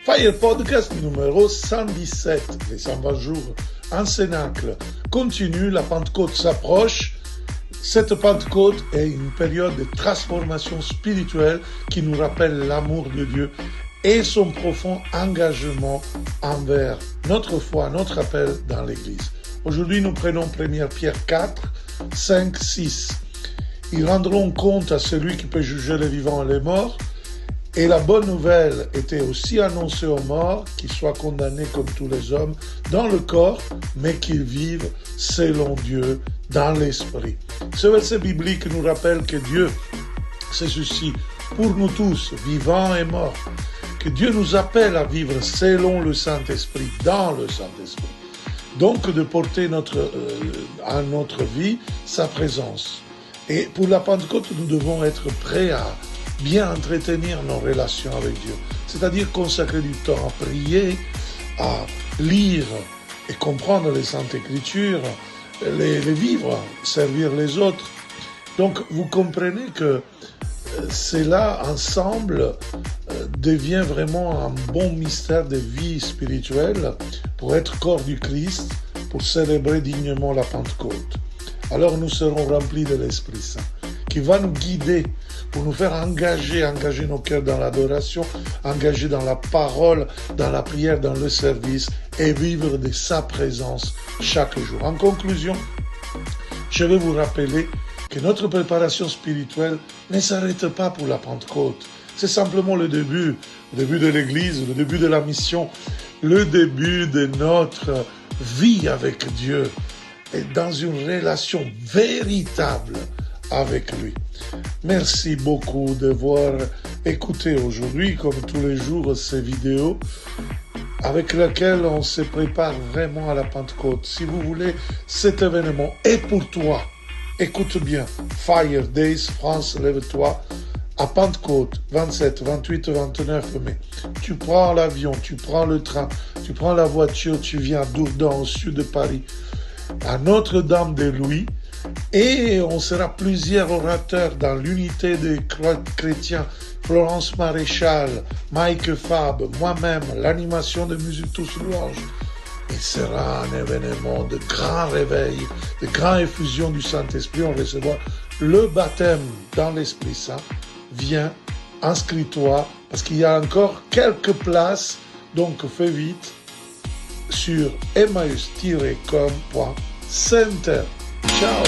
Fire Podcast numéro 117, les 120 jours en Cénacle. Continue, la Pentecôte s'approche. Cette Pentecôte est une période de transformation spirituelle qui nous rappelle l'amour de Dieu et son profond engagement envers notre foi, notre appel dans l'Église. Aujourd'hui, nous prenons 1 Pierre 4, 5, 6. Ils rendront compte à celui qui peut juger les vivants et les morts. Et la bonne nouvelle était aussi annoncée aux morts qu'ils soient condamnés comme tous les hommes dans le corps, mais qu'ils vivent selon Dieu dans l'esprit. Ce verset biblique nous rappelle que Dieu se soucie pour nous tous, vivants et morts, que Dieu nous appelle à vivre selon le Saint-Esprit, dans le Saint-Esprit. Donc de porter à notre vie sa présence. Et pour la Pentecôte, nous devons être prêts à bien entretenir nos relations avec Dieu. C'est-à-dire consacrer du temps à prier, à lire et comprendre les Saintes Écritures, les vivre, servir les autres. Donc vous comprenez que cela ensemble devient vraiment un bon mystère de vie spirituelle pour être corps du Christ, pour célébrer dignement la Pentecôte. Alors nous serons remplis de l'Esprit Saint, qui va nous guider pour nous faire engager nos cœurs dans l'adoration, engager dans la parole, dans la prière, dans le service et vivre de sa présence chaque jour. En conclusion, je vais vous rappeler que notre préparation spirituelle ne s'arrête pas pour la Pentecôte. C'est simplement le début de l'Église, le début de la mission, le début de notre vie avec Dieu et dans une relation véritable avec lui. Merci beaucoup d'avoir écouté aujourd'hui, comme tous les jours, ces vidéos avec lesquelles on se prépare vraiment à la Pentecôte. Si vous voulez, cet événement est pour toi. Écoute bien, Fire Days France, lève-toi, à Pentecôte, 27, 28, 29 mai. Tu prends l'avion, tu prends le train, tu prends la voiture, tu viens à Dourdan, au sud de Paris, à Notre-Dame de Louis, et on sera plusieurs orateurs dans l'unité des chrétiens, Florence Maréchal, Mike Fab, moi-même, l'animation de musique tous louanges. Il sera un événement de grand réveil, de grande effusion du Saint-Esprit. On recevra le baptême dans l'Esprit Saint. Viens, inscris-toi, parce qu'il y a encore quelques places, donc fais vite sur emmaüs-com.center. Ciao!